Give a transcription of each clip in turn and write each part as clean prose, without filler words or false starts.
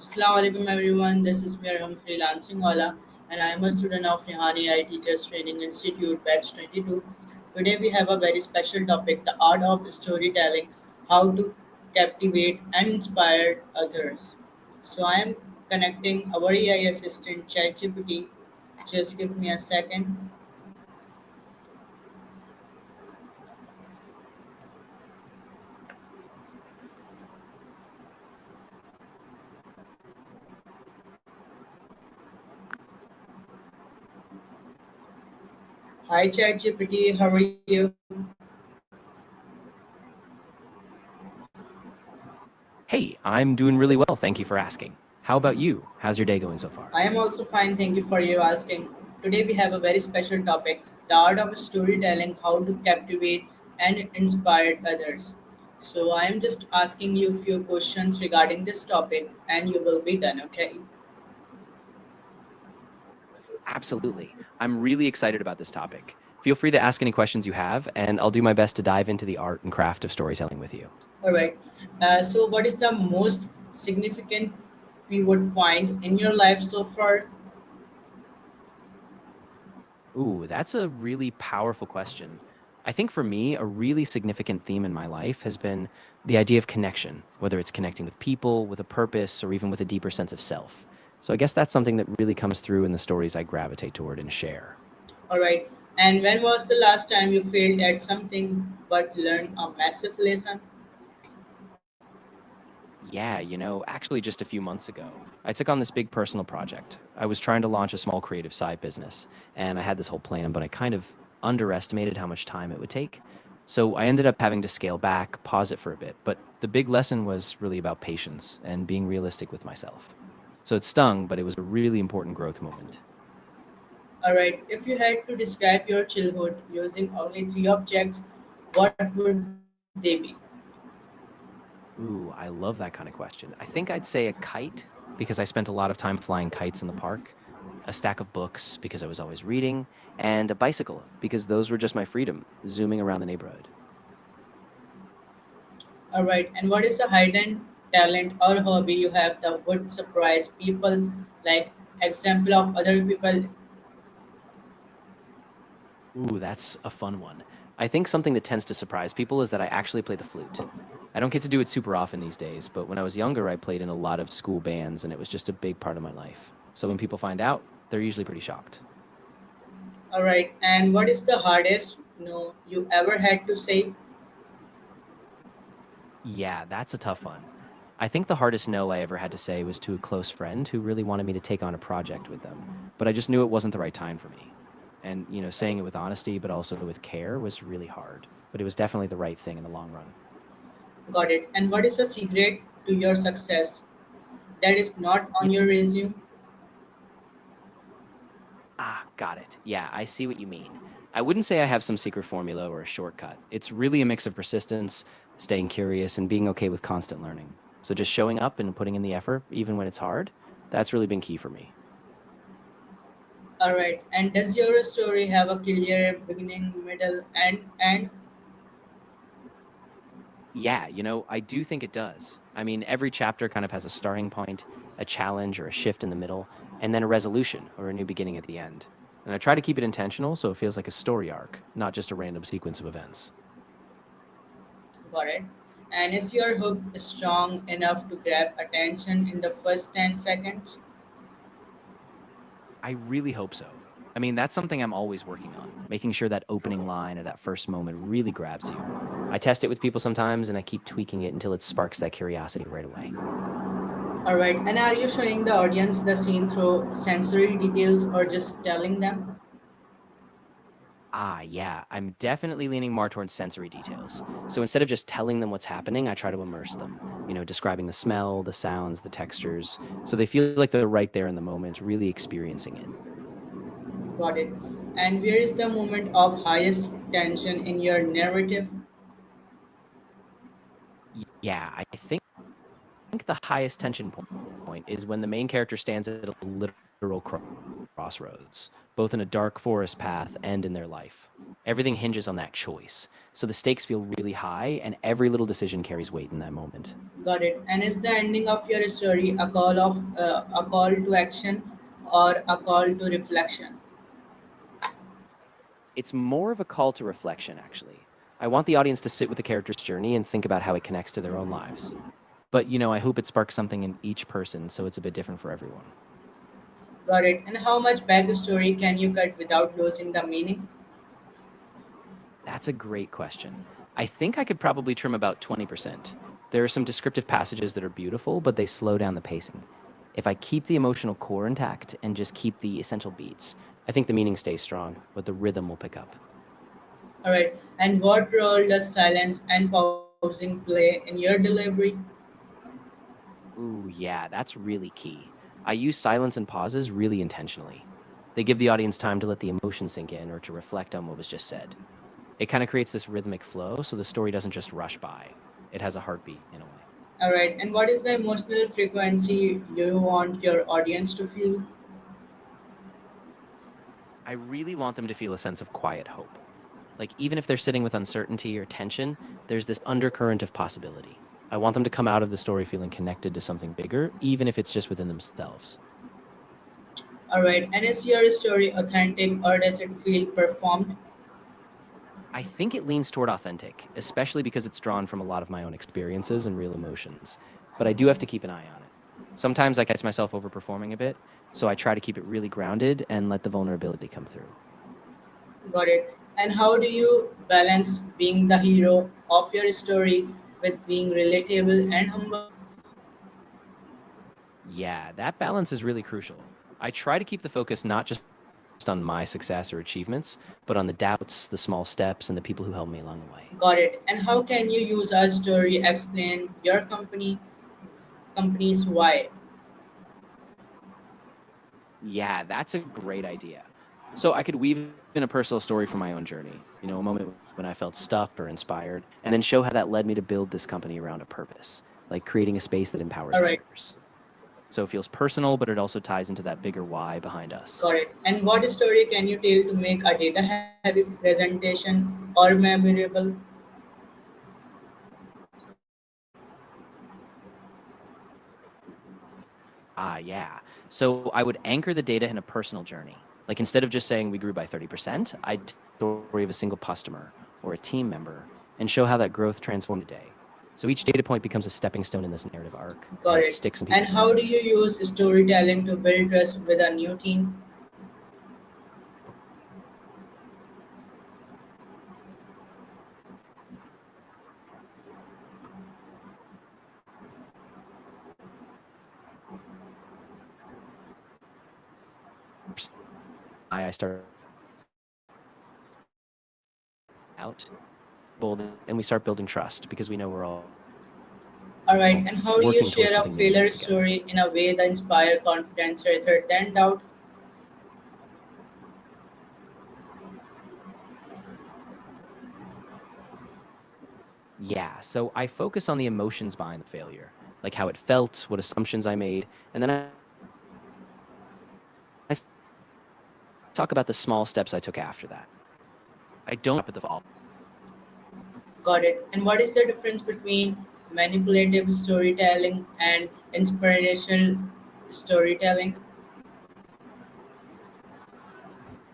Assalamu alaikum everyone, this is Mirham Freelancing Wala and I am a student of Rehan Ai Teachers Training Institute batch 22. Today we have a very special topic, the art of storytelling, how to captivate and inspire others. So I am connecting our AI assistant Chatgpt. Just give me a second. Hi Chatgpt, how are you? Hey, I'm doing really well. Thank you for asking. How about you? How's your day going so far? I am also fine, thank you for you asking. Today we have a very special topic, the art of storytelling, how to captivate and inspire others. So I am just asking you a few questions regarding this topic and you will be done, okay? Absolutely. I'm really excited about this topic. Feel free to ask any questions you have, and I'll do my best to dive into the art and craft of storytelling with you. All right. So what is the most significant pivot point in your life so far? Ooh, that's a really powerful question. I think for me, a really significant theme in my life has been the idea of connection, whether it's connecting with people, with a purpose, or even with a deeper sense of self. So I guess that's something that really comes through in the stories I gravitate toward and share. All right. And when was the last time you failed at something but learned a massive lesson? Yeah, actually just a few months ago, I took on this big personal project. I was trying to launch a small creative side business, and I had this whole plan, but I kind of underestimated how much time it would take. So I ended up having to scale back, pause it for a bit. But the big lesson was really about patience and being realistic with myself. So it stung, but it was a really important growth moment. All right, if you had to describe your childhood using only three objects, what would they be? Ooh, I love that kind of question. I think I'd say a kite because I spent a lot of time flying kites in the park, a stack of books because I was always reading, and a bicycle because those were just my freedom, zooming around the neighborhood. All right, and what is a hidden talent or hobby you have that would surprise people, like example of other people? Ooh, that's a fun one. I think something that tends to surprise people is that I actually play the flute. I don't get to do it super often these days, but when I was younger, I played in a lot of school bands and it was just a big part of my life. So when people find out, they're usually pretty shocked. All right, and what is the hardest no you ever had to say? Yeah, that's a tough one. I think the hardest no I ever had to say was to a close friend who really wanted me to take on a project with them, but I just knew it wasn't the right time for me. And, saying it with honesty, but also with care was really hard, but it was definitely the right thing in the long run. Got it. And what is the secret to your success that is not Y- on your resume? got it. Yeah, I see what you mean. I wouldn't say I have some secret formula or a shortcut. It's really a mix of persistence, staying curious, and being okay with constant learning. So just showing up and putting in the effort, even when it's hard, that's really been key for me. All right, and does your story have a clear beginning, middle, and end? Yeah, I do think it does. I mean, every chapter kind of has a starting point, a challenge or a shift in the middle, and then a resolution or a new beginning at the end. And I try to keep it intentional so it feels like a story arc, not just a random sequence of events. Got it. And is your hook strong enough to grab attention in the first 10 seconds? I really hope so. I mean, that's something I'm always working on, making sure that opening line or that first moment really grabs you. I test it with people sometimes and I keep tweaking it until it sparks that curiosity right away. All right. And are you showing the audience the scene through sensory details or just telling them? Yeah, I'm definitely leaning more towards sensory details. So instead of just telling them what's happening, I try to immerse them, describing the smell, the sounds, the textures, so they feel like they're right there in the moment, really experiencing it. Got it. And where is the moment of highest tension in your narrative? Yeah, I think the highest tension point is when the main character stands at a literal crossroads, both in a dark forest path and in their life. Everything hinges on that choice. So the stakes feel really high, and every little decision carries weight in that moment. Got it. And is the ending of your story a call to action or a call to reflection? It's more of a call to reflection, actually. I want the audience to sit with the character's journey and think about how it connects to their own lives. But, I hope it sparks something in each person so it's a bit different for everyone. Got it. And how much backstory can you cut without losing the meaning? That's a great question. I think I could probably trim about 20%. There are some descriptive passages that are beautiful, but they slow down the pacing. If I keep the emotional core intact and just keep the essential beats, I think the meaning stays strong, but the rhythm will pick up. All right. And what role does silence and pausing play in your delivery? Ooh, yeah, that's really key. I use silence and pauses really intentionally. They give the audience time to let the emotion sink in or to reflect on what was just said. It kind of creates this rhythmic flow so the story doesn't just rush by. It has a heartbeat in a way. All right. And what is the emotional frequency you want your audience to feel? I really want them to feel a sense of quiet hope. Like, even if they're sitting with uncertainty or tension, there's this undercurrent of possibility. I want them to come out of the story feeling connected to something bigger, even if it's just within themselves. All right. And is your story authentic or does it feel performed? I think it leans toward authentic, especially because it's drawn from a lot of my own experiences and real emotions. But I do have to keep an eye on it. Sometimes I catch myself overperforming a bit, so I try to keep it really grounded and let the vulnerability come through. Got it. And how do you balance being the hero of your story with being relatable and humble? Yeah, that balance is really crucial. I try to keep the focus not just on my success or achievements, but on the doubts, the small steps, and the people who helped me along the way. Got it. And how can you use our story explain your company's why? Yeah, that's a great idea. So I could weave in a personal story from my own journey, a moment when I felt stuck or inspired, and then show how that led me to build this company around a purpose, like creating a space that empowers All right. others. So it feels personal, but it also ties into that bigger why behind us. Got it. And what story can you tell to make a data heavy presentation or memorable? Ah, yeah. So I would anchor the data in a personal journey. Like instead of just saying we grew by 30%, I'd tell the story of a single customer or a team member and show how that growth transformed a day. So each data point becomes a stepping stone in this narrative arc and Got it it. sticks in And people's how do memory. you use storytelling to build trust with a new team? I started out bold and we start building trust because we know we're all All right. And how do you working towards share a something meaningful failure together. story in a way that inspire confidence rather than doubt? Yeah, so I focus on the emotions behind the failure, like how it felt, what assumptions I made, and then I talk about the small steps I took after that. I don't stop at the fall. Got it. And what is the difference between manipulative storytelling and inspirational storytelling?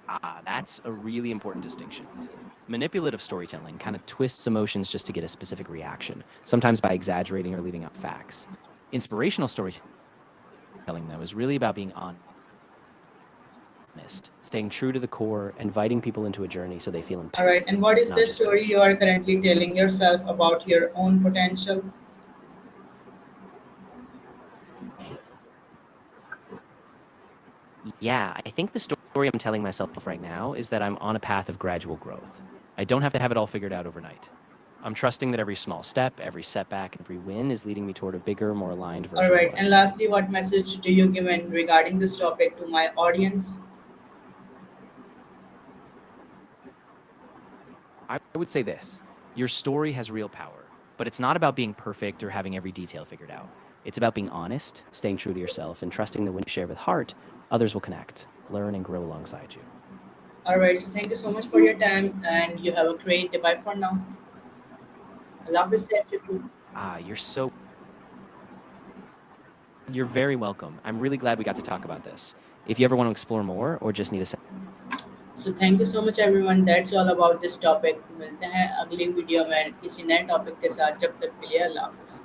Ah, that's a really important distinction. Manipulative storytelling kind of twists emotions just to get a specific reaction, sometimes by exaggerating or leaving out facts. Inspirational storytelling, though, is really about being honest, staying true to the core, inviting people into a journey so they feel All right. empowered, And what is not the just story you pushed. are currently telling yourself about your own potential? Yeah, I think the story I'm telling myself right now is that I'm on a path of gradual growth. I don't have to have it all figured out overnight. I'm trusting that every small step, every setback, every win is leading me toward a bigger, more aligned All version of right. what I And am. lastly, what message do you give in regarding this topic to my audience? I would say this: your story has real power, but it's not about being perfect or having every detail figured out. It's about being honest, staying true to yourself, and trusting that when you share with heart, others will connect, learn, and grow alongside you. All right. So thank you so much for your time, and you have a great day. Bye for now. I love this session. You're very welcome. I'm really glad we got to talk about this. If you ever want to explore more or just need a So thank you so much everyone. That's all about this topic. मिलते हैं अगली video में किसी नए topic के साथ जब तक के लिए अल्लाह हाफिज़.